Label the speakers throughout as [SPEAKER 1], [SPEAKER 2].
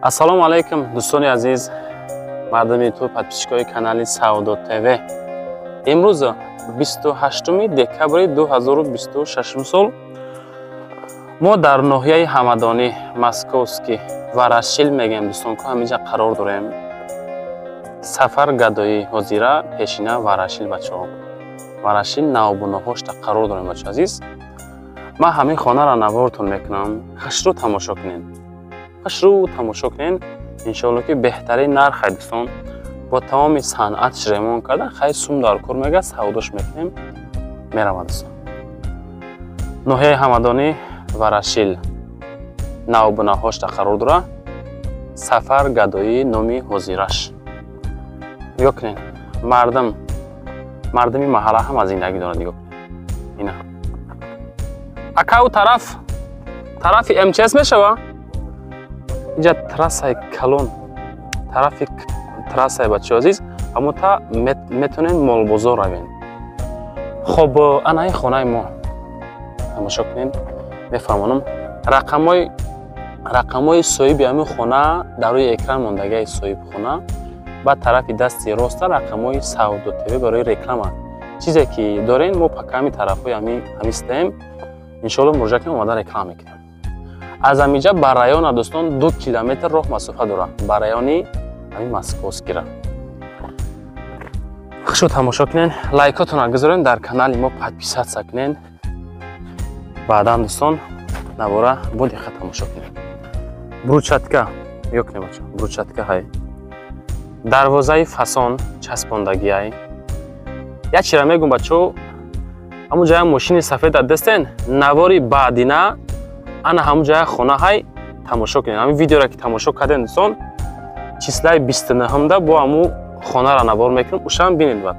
[SPEAKER 1] ассалому алайкум дӯстони азиз, мардами ту подписчикои канали Саудо ТВ. имрӯз 28 декабри 2026 сол мо дар ноҳияи ҳамадонӣ московский Ворошил мегем дӯстон ко ҳаминҷа қарор дорем. Сафар гадои ҳозира пешина Ворошил бачаҳо. Ворошил навбуноҳошта қарор дорем бачаҳо азиз. Ман ҳамин хонара наворатон мекунам. Хашрӯ тамошо кунед. Хашрӯ тамошо кунед. иншоалло ки беҳтарин нарх дӯстон бо тамоми санъатш ремонт карда хай сум дар кор мега савдош мекунем меравад дӯстон. ноҳияи ҳамадонӣ Ворошил навбуноҳошта қарор дора. Сафар гадои номи ҳозираш. нигоҳ кунед. мардами маҳалла ҳама зиндагӣ дорад. нигоҳ кунед. ина акау тарафи МЧС мешава. инҷа трассаи калон, тарафи трассаи бачаҳо азиз, аммо та метонен молбозор равен. хоб анаи хонаи мо тамошо кунед. мефаҳмонам рақамҳои соҳиби ҳамин хона дар рӯи экран мондагии соҳиби хона. ба тарафи дасти роста рақамҳои Саудо ТВ барои реклама. чизе ки дорем мо пака ҳамин тарафҳои ҳамистаем. иншоалло муроҷиат кунем омада реклама мекунем. аз амиҷа ба района дӯстон 2 километр роҳ масофа дорад. ба райони ҳамин московскира. хушо тамошо кунед. лайкотонро гузорен, дар канали мо подписатсия кунед. баъдан дӯстон навора бо диққат тамошо кунед. брусчатка ёкне бача. брусчатка ҳай. дарвозаи фасон часпондагӣ ҳай. як чира мегум бачаҳо, ҳамун ҷоя мошини сафеда дестен, навори баъдина ана ҳамун ҷоя хона ҳай тамошо кунед. ҳамин видеоро ки тамошо кардем дӯстон, числаи 29 бо ҳамун хонара навор мекунем. ушам бинед бад.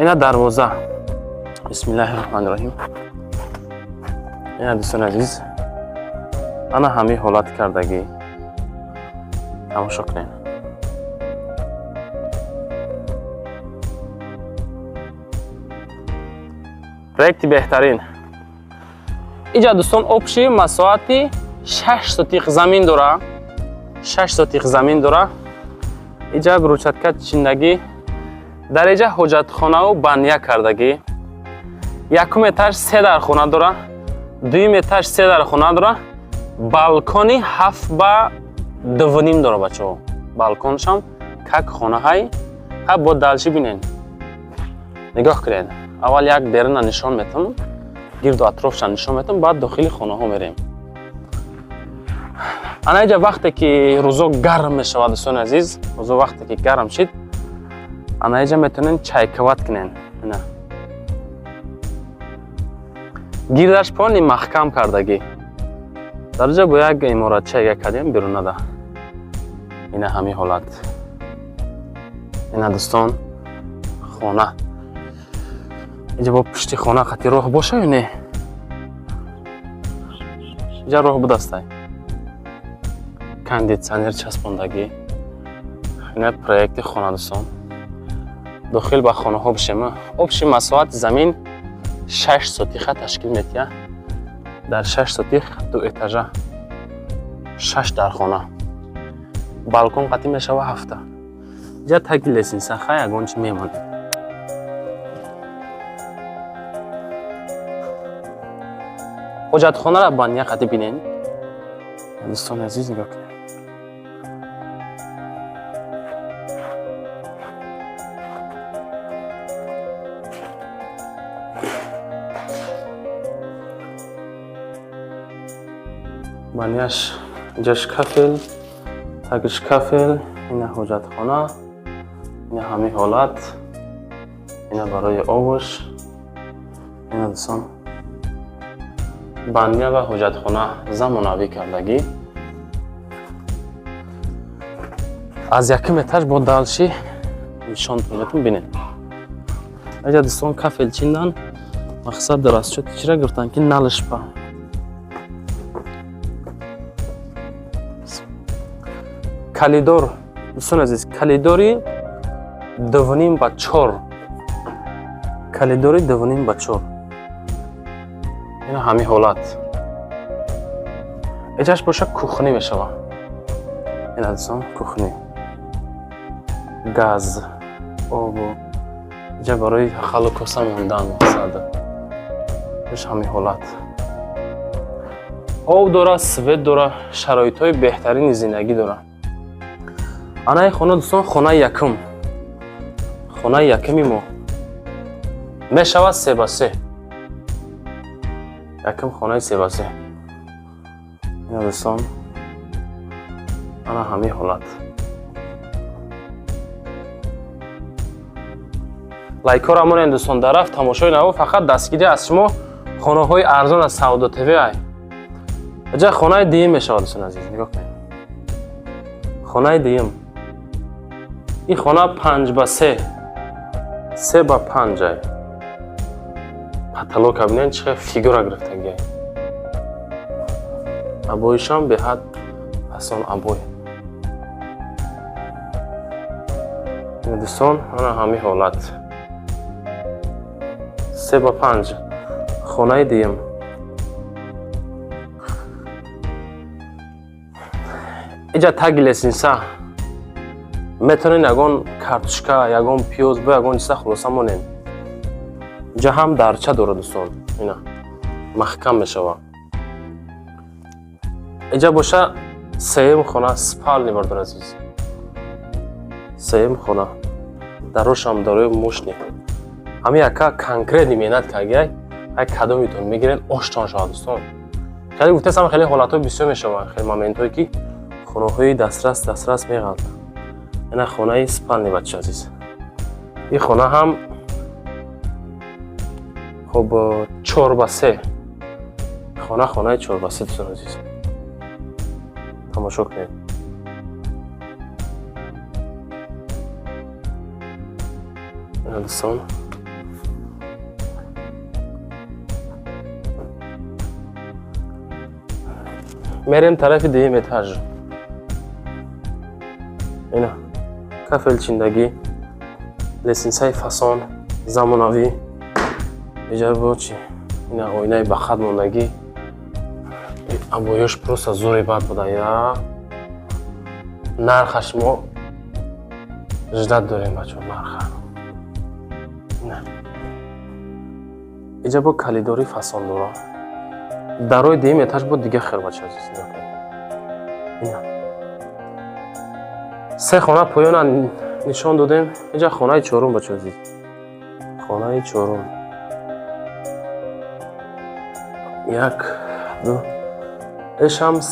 [SPEAKER 1] ина дарвоза. бисмиллаҳи роҳмани роҳим. ина дӯстони азиз, ана ҳамин ҳолат кардагӣ тамошо кунед. проекти беҳтарин. инҷа дӯстон обши масоати 6 сотиқ замин дора. 6 сотиқ замин дора. инҷа брусчатка чиндагӣ. дар инҷа ҳоҷатхонаву бания кардагӣ. якум этаж 3 дар хона дора. дуюм этаж 3 дар хона дора. балкони 7 ба 2.5 дора бачаҳо. балконшам как хонаҳай ҳа бо далши бинен. нигоҳ кунед. аввал як беруна нишон метам, гирду атрофша нишон метам, баъд дохили хонаҳо мерем. ана инҷа вақте ки рӯзо гарм мешавад дӯстони азиз, рӯзо вақте ки гарм шид, ана инҷа метонен чайкават кунен. ина гирдаш пони маҳкам кардагӣ. дар инҷа бо як иморатча яга кардем берунада. ина ҳамин ҳолат. ина дӯстон хона. инҷа бо пушти хона хати роҳ боша ё не? инҷа роҳ будастай. кондитсионер часпондагӣ. ина проекти хона дӯстон. дохил ба хонаҳо бишем. обши масоати замин 6 сотиқа ташкил метия. дар 6 сотиқ 2 этажа 6 дар хона. балкон қати мешава 7. инҷа таги лесинсаха ягон чи мемонад. ҳоҷатхонаро бания қати бинен. дӯстони азиз нигоҳ кунед. банияш инҷа шкафел, таги шкафел, ина ҳоҷатхона, ина ҳамин ҳолат, ина барои овош, ина дӯстон бания ва ҳоҷатхона замонавӣ кардагӣ. аз якум этаж бо далши нишонтон метон бинед. инҷа дӯстон кафел чиндан мақсад расчёти чира гирифтан ки налишпа. калидор дӯстон азиз, калидори 2.5 ба 4. калидори 2.5 ба 4. ина ҳамин ҳолат. اینجاش باشه کухні میشوه. این دوستان کухні. گاز آب اینجا برای خلق کوسه موندن مقصد بهش همین حالت. آب داره، سوید داره، شرایط‌های بهترین زندگی داره. انا این خونه دوستان خونه یکم. خونه یکمی ما میشود 3x3. یکم خونه 3x3. این دوستان انا همین حالت. لایک را من دوستان درف تماشای نو فقط دستگیری از شما خانه های ارزان از سعودو تیوی ای. اینجا خانه دیم میشه دوستان عزیز نگاه کنید. خانه دیم. این خانه 5x3 3x5 ای. پتلو کابینه چه فیگور گرفتگی. ابویش هم به حد حسن ابوی. این دوستان انا همین حالت. 3x5 خانه دیم. اینجا تگ لسینسا میتونین یگان کارتوشکا یگان پیاز با یگان چیزا خلاصه مونین. اینجا هم درچه داره دوستان. اینا محکم میشوه. اینجا باشه سیم خانه سپال نیوردن عزیز. سیم خانه دروش هم داره موشنی. همین یکا کنکریت میمینت که اگه یک کدومیتون میگیرین آشتان شد دوستان. خیلی گفته خیلی حالت‌ها بسیار میشوه. خیلی مومنت‌هایی که خونه‌های دسترس میگلد. این خونه سپال بچه عزیز. این خونه هم خب 4x3 خونه 4x3 دوستان عزیز. تماشا کنید. این دوستان میریم طرف دیم اتاج. اینا کافل چیندگی لسینسای فاسون زمانوی اینجا با چی اینا آینه بخت موندگی ابویش پروسا زوری بد بوده یا نرخش ما جدت داریم بچه نرخ نه اینجا با کلیداری فاسون داره دروی دیم اتاج بود دیگه خیر بچه عزیز اینا سه خانه پایان نشان دادیم. اینجا خانه چهارم بچه عزیز. خانه چهارم 1 2 ایش هم 3x4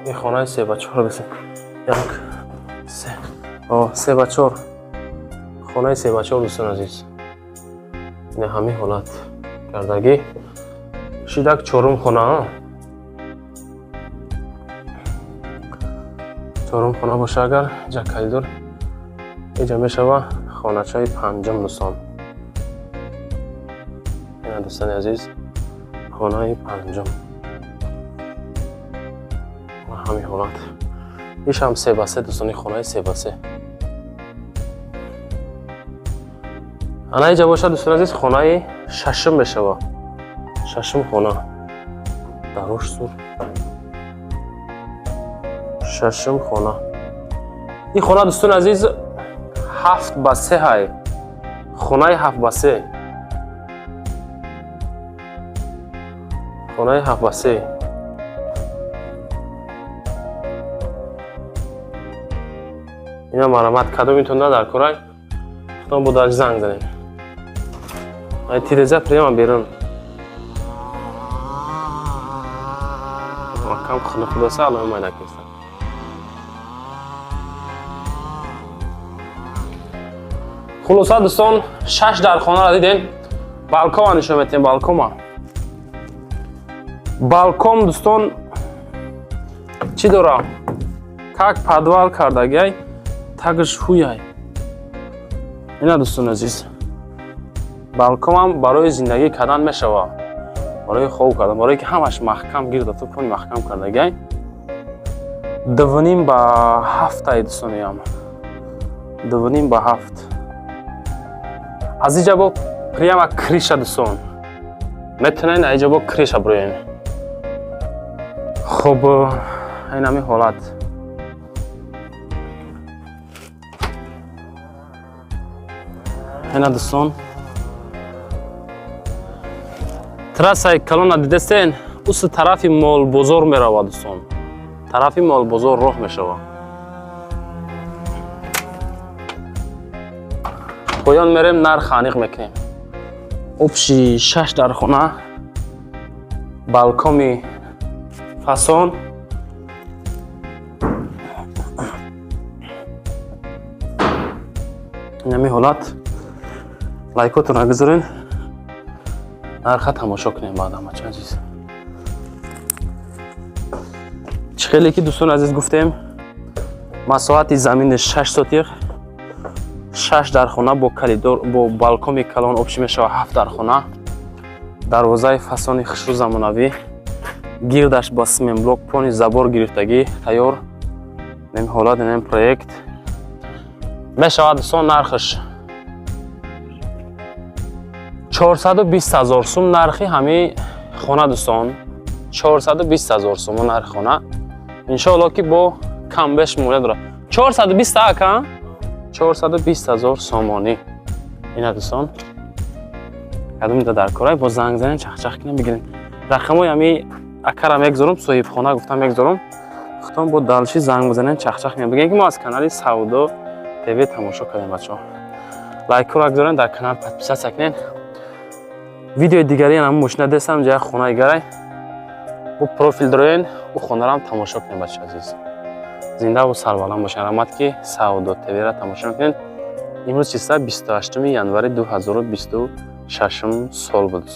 [SPEAKER 1] این خانه 3x4 بسیم 1 3x4 خانه 3x4 دوستان عزیز. این همین حالت کردگی شیدک چهارم خانه چهارم خانه باشه اگر اینجا کلیدور اینجا میشوه خانه چای پنجم دوستان. این دوستان عزیز خانه پنجم همین حالت. ایش هم 3x3 دوستان خانه 3x3. انا اینجا باشه دوستان عزیز خانه ششم میشوه. ششم خانه دروش سور ششم خانه. این خانه دوستان عزیز 7x3 های. خانه 7x3 خانه 7x3 اینا مرمت کدو میتون ندار کرای خودم بوداش زنگ زنیم. ای تیرزه پریم بیرون کم خونه خدا سالم ما نکستم. خلاصه دوستان 6 در خانه را دیدین. بالکن نشون میدیم. بالکن دوستان چی داره؟ کاک پادوال کردگی تاگش خویای. اینا دوستان عزیز بالکن هم برای زندگی کردن میشوه. برای خوب کردن برای که همش محکم گیر داشته کنی محکم کردگی 2.5 با 7 ای دوستان هم 2.5 با 7 از اینجا با پریما کریشا دوستان میتونین اینجا با کریشا بروین خب این همی حالت این دوستان تراسای کلون دیدستین اوس طرفی مال بازار می رود دوستان طرفی مال بازار راه می شود پایان میریم نر خانیق میکنیم ابشی 6 در خونه بالکومی فاسون نمی حالت لایکاتون را بذارین نرخ تماشا کنیم بعد همه چه عزیز خیلی که دوستان عزیز گفتیم مساحت زمین 6 ساتیق 6 در خانه با کلیدور با بالکن کلان آبشی میشه 7 در خانه دروازه فاسون خشرو زمانوی گیردش با سیمنت بلوک پانی زبار گرفتگی تیار نیم حالات نیم پروژه میشه دوستان نرخش 420,000 سوم نرخی همین خانه دوستان 420,000 سوم نرخ خانه انشالله که با کم بیش مونده داره 420 تا 420,000 سومانی اینا دوستان قدم میده در کارای با زنگ زنین چخ کنیم بگیرین رقمای همی اکر هم میگذارم صاحب خانه گفتم میگذارم خودتون با دلشی زنگ بزنین چخ کنیم بگین که ما از کانال سعودا تیوی تماشا کنیم بچه‌ها لایک رو بگذارین در کانال پادپیسه کنین ویدیو دیگری هم مشنه دستم جای خانه گرای و پروفیل دارین و خانه را هم تماشا کنین بچه عزیز زنده و سربلند باشین رحمت که سعودا تیوی را تماشا کنین امروز چیستا 28 ینوری 2026 سال بود